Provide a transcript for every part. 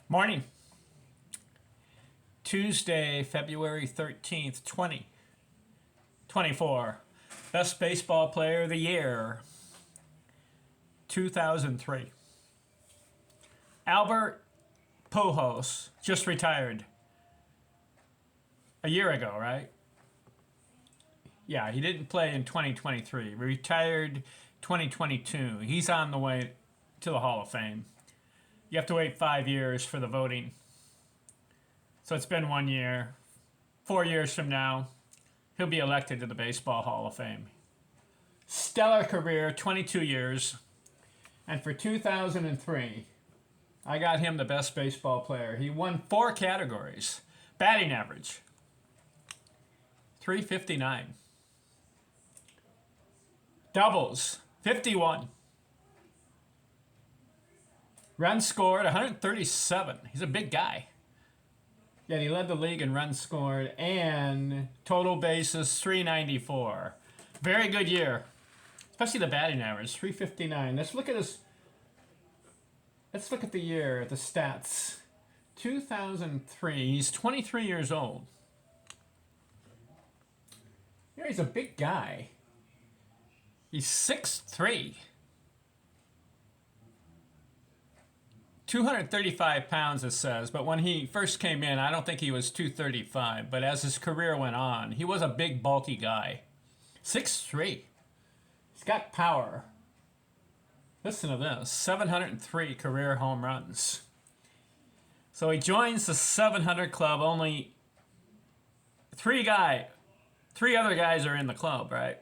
Morning. Tuesday, February 13th, 2024. Best baseball player of the year, 2003. Albert Pujols just retired a year ago, right? Yeah, he didn't play in 2023. Retired 2022. He's on the way to the Hall of Fame. You have to wait 5 years for the voting. So it's been 1 year. 4 years from now, he'll be elected to the Baseball Hall of Fame. Stellar career, 22 years. And for 2003, I got him the best baseball player. He won 4 categories. Batting average, 359. Doubles, 51. Runs scored, 137. He's a big guy. Yet he led the league in runs scored and total bases, 394. Very good year. Especially the batting average, 359. Let's look at the year, the stats. 2003, he's 23 years old. Here he's a big guy. He's 6'3". 235 pounds, it says, but when he first came in, I don't think he was 235, but as his career went on, he was a big, bulky guy. 6'3". He's got power. Listen to this, 703 career home runs. So he joins the 700 club. Only three other guys are in the club, right?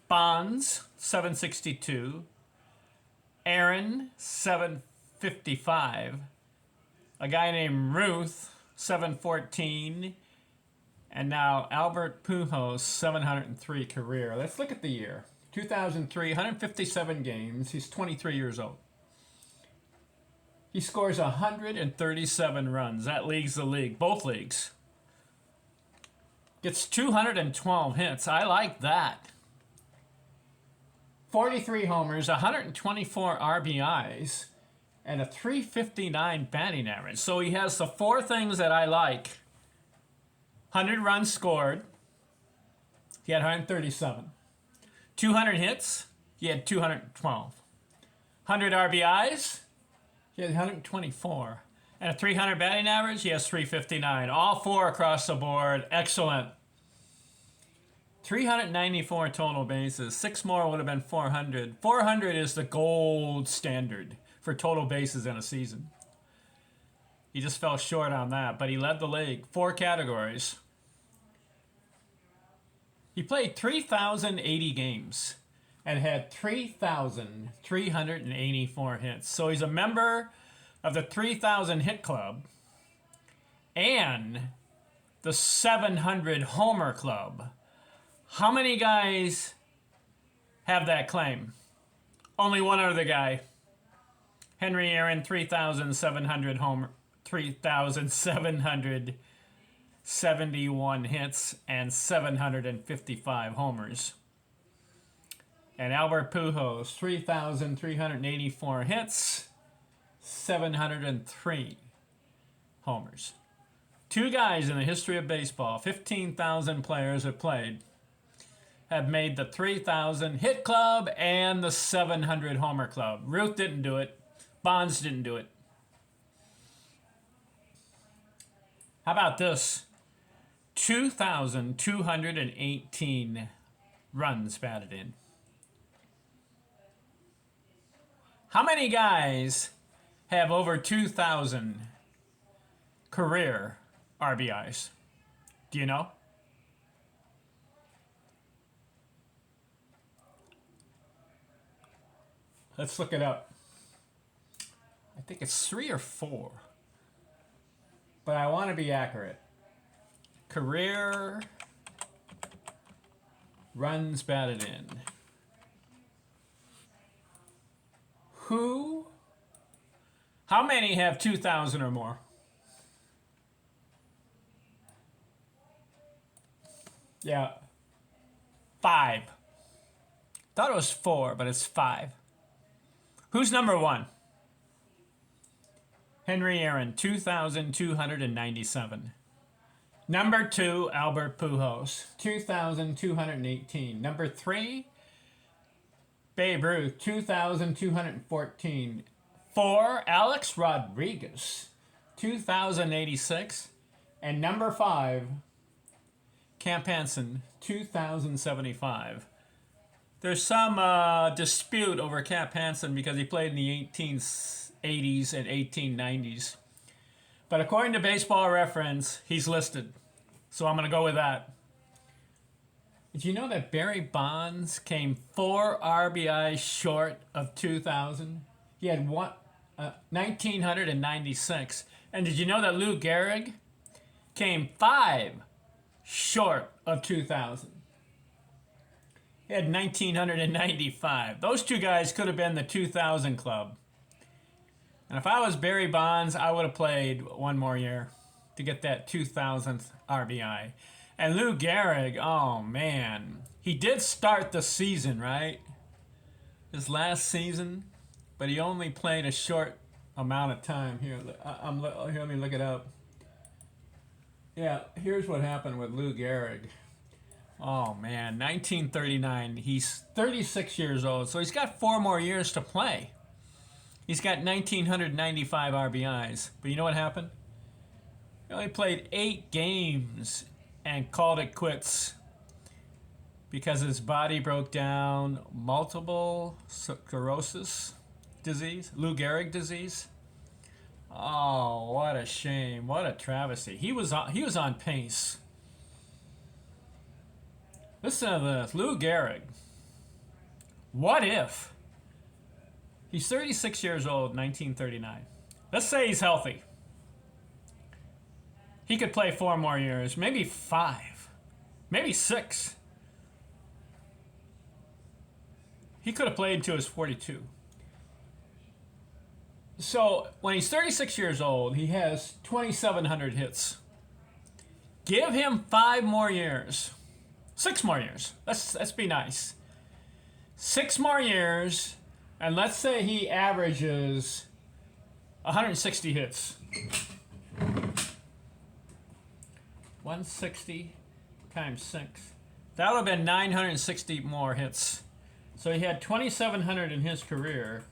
Bonds, 762. Aaron, 755. A guy named Ruth, 714. And now Albert Pujols, 703 career. Let's look at the year. 2003, 157 games. He's 23 years old. He scores 137 runs. That leads the league, both leagues. Gets 212 hits. I like that. 43 homers, 124 RBIs, and a 359 batting average. So he has the 4 things that I like. 100 runs scored. He had 137. 200 hits. He had 212. 100 RBIs. He had 124. And a 300 batting average. He has 359. All 4 across the board. Excellent. 394 total bases. 6 more would have been 400. 400 is the gold standard for total bases in a season. He just fell short on that, but he led the league. 4 categories. He played 3,080 games and had 3,384 hits. So he's a member of the 3,000 hit club and the 700 homer club. How many guys have that claim? Only one other guy. Henry Aaron, 3,771 hits and 755 homers. And Albert Pujols, 3,384 hits, 703 homers. 2 guys in the history of baseball, 15,000 players have played, have made the 3,000 hit club and the 700 homer club. Ruth didn't do it. Bonds didn't do it. How about this? 2,218 runs batted in. How many guys have over 2,000 career RBIs? Do you know? Let's look it up. I think it's 3 or 4. But I want to be accurate. Career runs batted in. How many have 2,000 or more? Yeah. 5. Thought it was 4, but it's 5. Who's number 1? Henry Aaron, 2,297. Number 2, Albert Pujols, 2,218. Number 3, Babe Ruth, 2,214. 4, Alex Rodriguez, 2,086. And number 5, Camp Hansen, 2,075. There's some dispute over Camp Hansen because he played in the 1880s and 1890s. But according to Baseball Reference, he's listed. So I'm going to go with that. Did you know that Barry Bonds came 4 RBI short of 2,000? He had 1,996. And did you know that Lou Gehrig came 5 short of 2,000? He had 1,995. Those two guys could have been the 2,000 club. And if I was Barry Bonds, I would have played one more year to get that 2,000th RBI. And Lou Gehrig, oh man, he did start the season, right? His last season, but he only played a short amount of time. Here, let me look it up. Yeah, here's what happened with Lou Gehrig. Oh man, 1939. He's 36 years old, so he's got 4 more years to play. He's got 1,995 RBIs. But you know what happened? He only played 8 games and called it quits because his body broke down. Multiple sclerosis disease, Lou Gehrig disease. Oh, what a shame! What a travesty. He was on pace. Listen to this, Lou Gehrig. What if? He's 36 years old, 1939. Let's say he's healthy. He could play 4 more years, maybe 5, maybe 6. He could have played until he was 42. So when he's 36 years old, he has 2,700 hits. Give him 5 more years. 6 more years. Let's be nice. 6 more years, and let's say he averages 160 hits. 160 times 6. That would have been 960 more hits. So he had 2,700 in his career.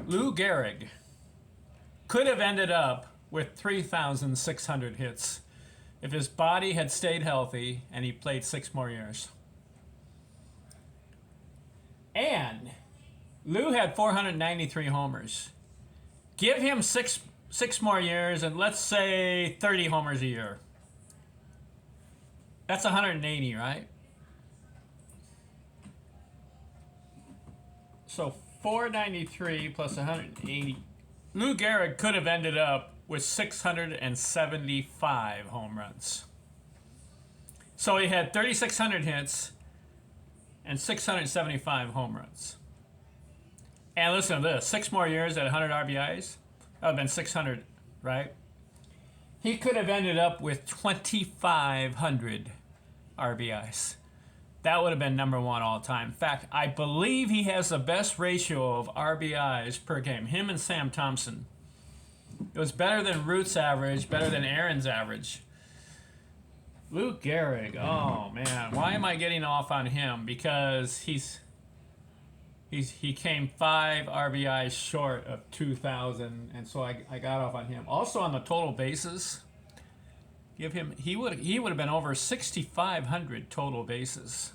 Lou Gehrig could have ended up with 3,600 hits if his body had stayed healthy and he played 6 more years. And Lou had 493 homers. Give him six more years and let's say 30 homers a year. That's 180, right? So 493 plus 180. Lou Gehrig could have ended up with 675 home runs. So he had 3,600 hits and 675 home runs. And listen to this, 6 more years at 100 RBIs, that would have been 600, right? He could have ended up with 2,500 RBIs. That would have been number 1 all time. In fact, I believe he has the best ratio of RBIs per game. Him and Sam Thompson. It was better than Root's average, better than Aaron's average. Lou Gehrig, oh man, why am I getting off on him? Because he came 5 RBIs short of 2,000, and so I got off on him. Also on the total bases, give him he would have been over 6,500 total bases.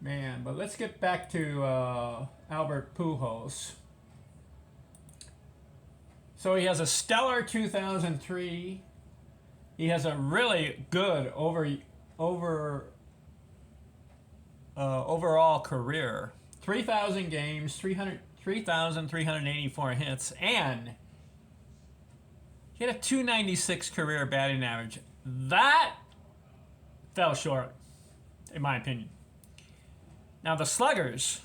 Man, but let's get back to Albert Pujols. So he has a stellar 2003. He has a really good overall career. 3,000 games, 3,384 hits, and he had a 296 career batting average. That fell short, in my opinion. Now the sluggers.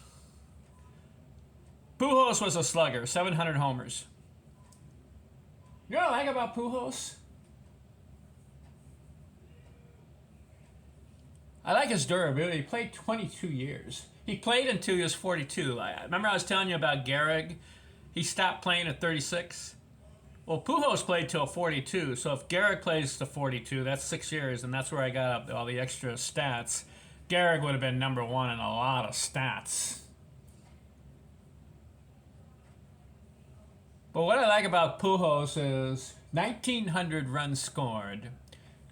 Pujols was a slugger, 700 homers. You know what I like about Pujols? I like his durability. He played 22 years. He played until he was 42. Remember I was telling you about Gehrig He stopped playing at 36. Well, Pujols played till 42, so if Gehrig plays to 42, that's 6 years, and that's where I got up all the extra stats. Gehrig would have been number one in a lot of stats. But what I like about Pujols is 1,900 runs scored,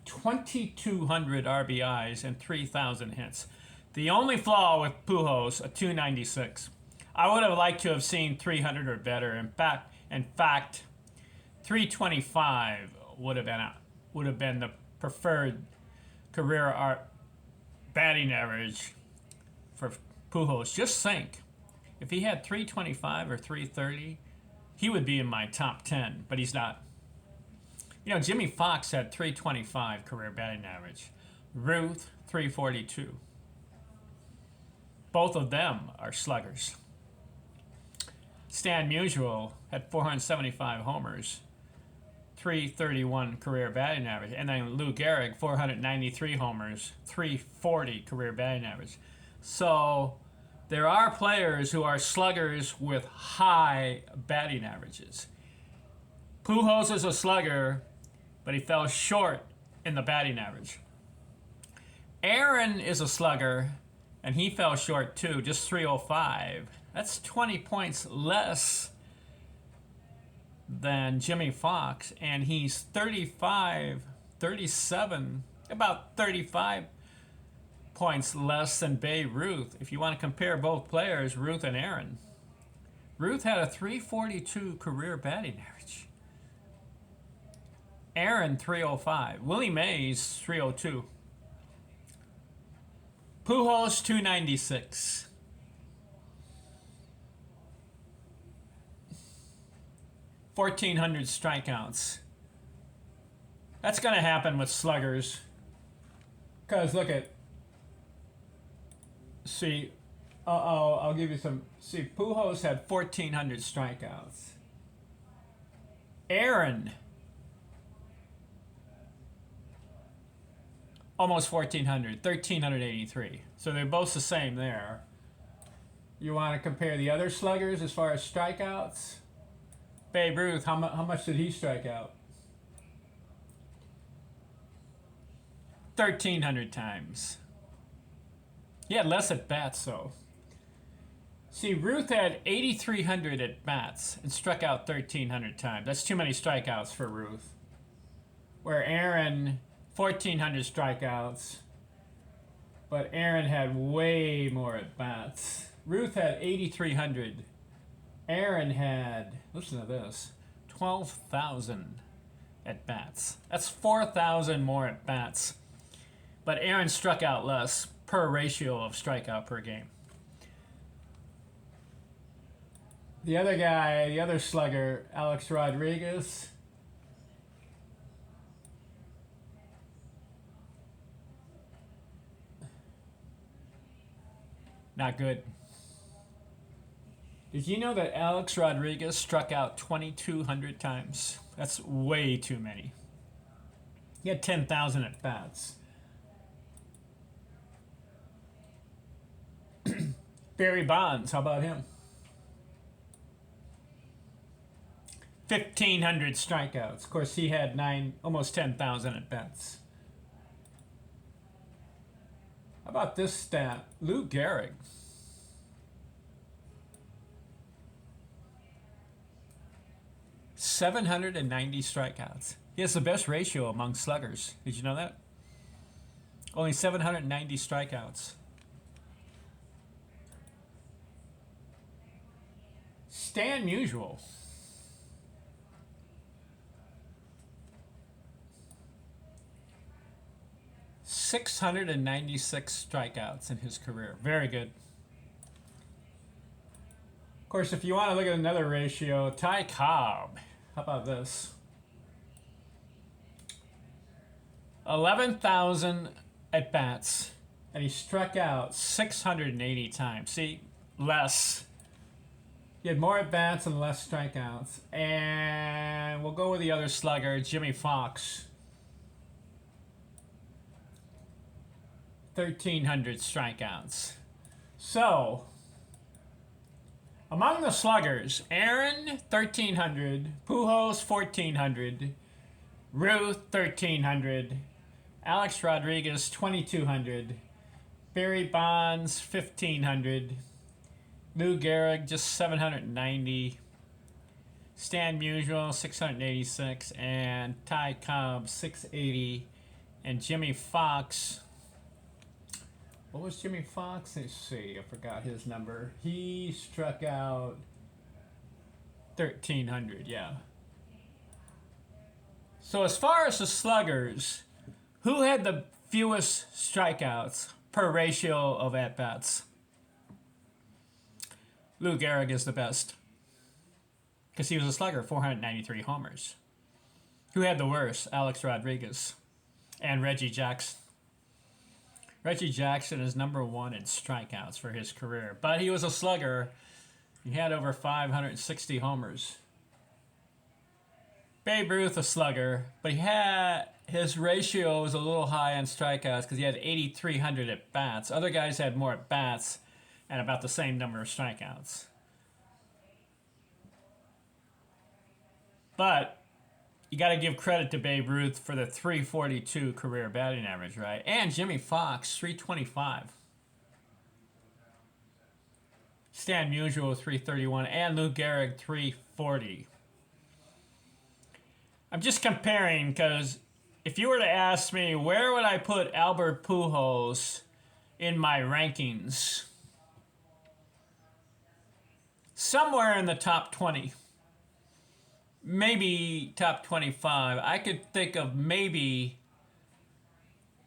2,200 RBIs, and 3,000 hits. The only flaw with Pujols, a 296. I would have liked to have seen 300 or better. In fact, 325 would have been the preferred career batting average for Pujols. Just think, if he had 325 or 330, he would be in my top 10, but he's not. You know, Jimmy Fox had 325 career batting average. Ruth, 342. Both of them are sluggers. Stan Musial had 475 homers, 331 career batting average. And then Lou Gehrig, 493 homers, 340 career batting average. So there are players who are sluggers with high batting averages. Pujols is a slugger, but he fell short in the batting average. Aaron is a slugger, and he fell short too, just 305. That's 20 points less than Jimmy Fox, and he's 37, about 35 points less than Babe Ruth. If you want to compare both players, Ruth and Aaron. Ruth had a 342 career batting average. Aaron, 305. Willie Mays, 302. Pujols, 296. $1,400 strikeouts. That's going to happen with sluggers. Because look at, see, I'll give you some. See, Pujols had 1,400 strikeouts. Aaron, almost 1,400, 1,383. So they're both the same there. You want to compare the other sluggers as far as strikeouts? Babe Ruth, how much did he strike out? 1,300 times. He had less at bats, though. See, Ruth had 8,300 at bats and struck out 1,300 times. That's too many strikeouts for Ruth. Where Aaron, 1,400 strikeouts, but Aaron had way more at bats. Ruth had 8,300. Aaron had, listen to this, 12,000 at bats. That's 4,000 more at bats. But Aaron struck out less per ratio of strikeout per game. The other guy, the other slugger, Alex Rodriguez, not good. Did you know that Alex Rodriguez struck out 2,200 times? That's way too many. He had 10,000 at bats. Barry Bonds, how about him? 1,500 strikeouts. Of course, he had almost 10,000 at bats. How about this stat? Lou Gehrig. 790 strikeouts. He has the best ratio among sluggers. Did you know that? Only 790 strikeouts. Stan Musial. .696 strikeouts in his career. Very good. Of course, if you want to look at another ratio, Ty Cobb. How about this? 11,000 at bats, and he struck out 680 times. See, less. He had more at bats and less strikeouts. And we'll go with the other slugger, Jimmy Fox. 1,300 strikeouts. So, Among the sluggers, Aaron 1300, Pujols 1400, Ruth 1300, Alex Rodriguez 2200, Barry Bonds 1500, Lou Gehrig just 790, Stan Musial 686, and Ty Cobb 680, and Jimmy Fox. What was Jimmy Fox? Let's see. I forgot his number. He struck out 1,300. Yeah. So as far as the sluggers, who had the fewest strikeouts per ratio of at bats? Lou Gehrig is the best because he was a slugger, 493 homers. Who had the worst? Alex Rodriguez and Reggie Jackson. Reggie Jackson is number one in strikeouts for his career, but he was a slugger. He had over 560 homers. Babe Ruth, a slugger, but his ratio was a little high on strikeouts because he had 8,300 at bats. Other guys had more at bats and about the same number of strikeouts. But you got to give credit to Babe Ruth for the 342 career batting average, right? And Jimmy Fox, 325. Stan Musial, 331. And Lou Gehrig, 340. I'm just comparing because if you were to ask me where would I put Albert Pujols in my rankings, somewhere in the top 20. Maybe top 25. I could think of maybe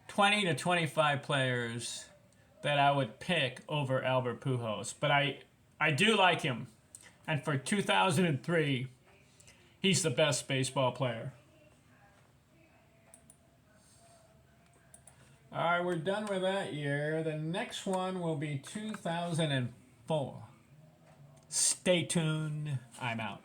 20 to 25 players that I would pick over Albert Pujols. But I do like him. And for 2003, he's the best baseball player. All right, we're done with that year. The next one will be 2004. Stay tuned. I'm out.